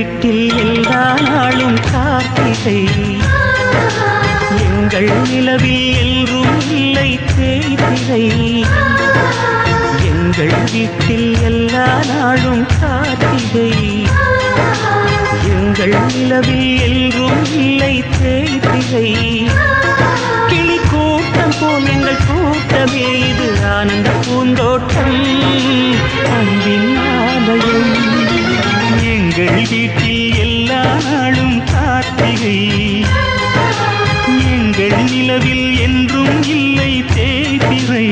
வீட்டில் எல்லா நாளும் கார்த்திகை, எங்கள் நிலவில் என்றும் இல்லை தேய்திரை. எங்கள் வீட்டில் எல்லா நாளும் கார்த்திகை, எங்கள் நிலவில் என்றும் இல்லை தேய்திரை. கிளி கூட்டம் போல் எங்கள் கூட்டமே இது ஆனந்த பூந்தோட்டம், அன்பின் ஆலயம். எங்கள் வீட்டில் எல்லா நாளும் கார்த்திகை, எங்கள் நிலவில் என்றும் இல்லை தேய்திரை.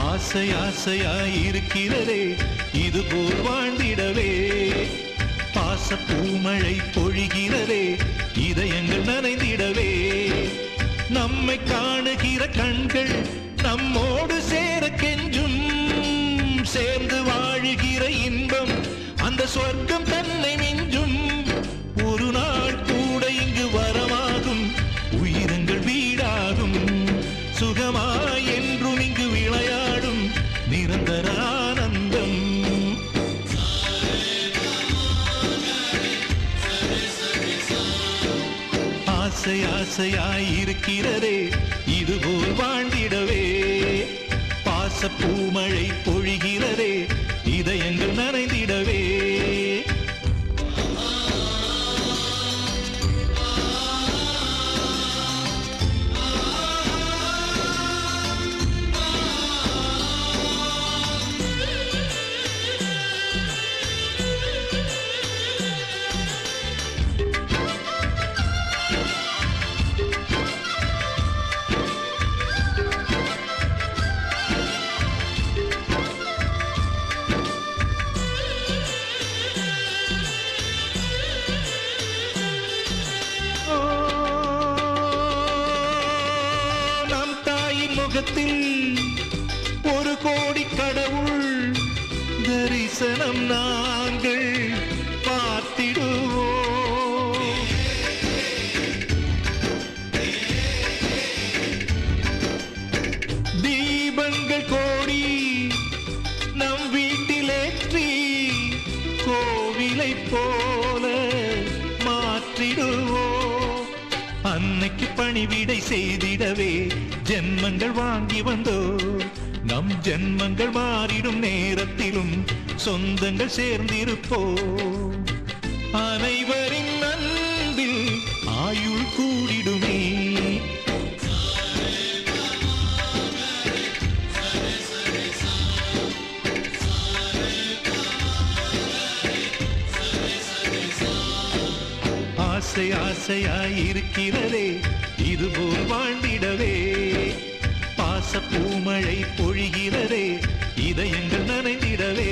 ஆசை ஆசையாயிருக்கிறதே இதுபோல் வாழ்ந்திடவே, பாச பூமழை பொழிகிறதே இதயங்கள் நனைந்திடவே. நம்மை காணுகிற கண்கள் நம்மோடு சேர கெஞ்சும், சேர்ந்து வாழுகிற இன்பம் அந்த சொர்க்கம் தன்னை மிஞ்சும். ஒரு நாள் கூட இங்கு வரமாகும், உயிரங்கள் வீடாகும், சுகமாய் என்றும் இங்கு விளையாடும் நிரந்தர ஆனந்தம். ஆசை ஆசையாயிருக்கிறதே இதுபோல் வாழ்ந்திடவே, பாச பூமழை பொழிகிறதே இதயங்கள் நனைந்திடவே. ஒரு கோடி கடவுள் தரிசனம் நாங்கள் பார்த்திடுவோம். தீபங்கள் கோடி நம் வீட்டிலேற்றி கோவிலை போல மாற்றிடுவோம். அன்னைக்கு பணிவிடை செய்திடவே ஜென்மங்கள் வாங்கி வந்தோ, நம் ஜென்மங்கள் மாறிடும் நேரத்திலும் சொந்தங்கள் சேர்ந்திருப்போ. அனைவரின் அன்பில் ஆயுள் கூடிடுமே. ஆசை ஆசையாயிருக்கிறதே இதுபோல் வாழ்ந்திடவே, பாச பூமழை பொழிகிறதே இதயங்கள் நனைந்திடவே.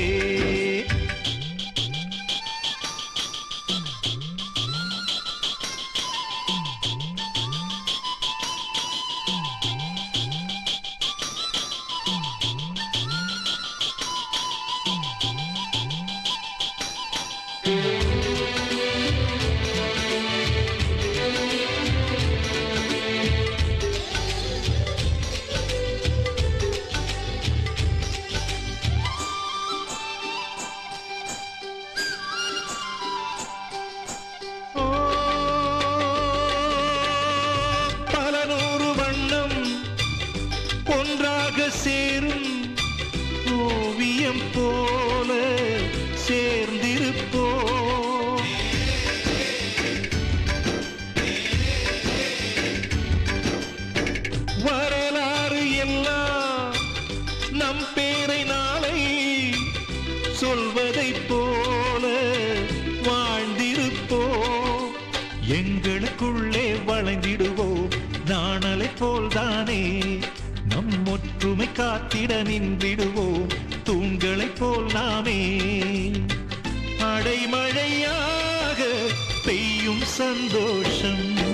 சேரும் ஓவியம் போல சேர்ந்திருப்போ. வரலாறு எல்லாம் நம் பேரை நாளை சொல்வதைப் போல வாழ்ந்திருப்போ. எங்களுக்குள்ளே வளைந்திடுவோம் நாணலை போல்தானே. நம் ஒற்றுமை காத்திட நின்றிடுவோம் தூண்களைப் போல் நாமே. அடைமழையாக பெய்யும் சந்தோஷம்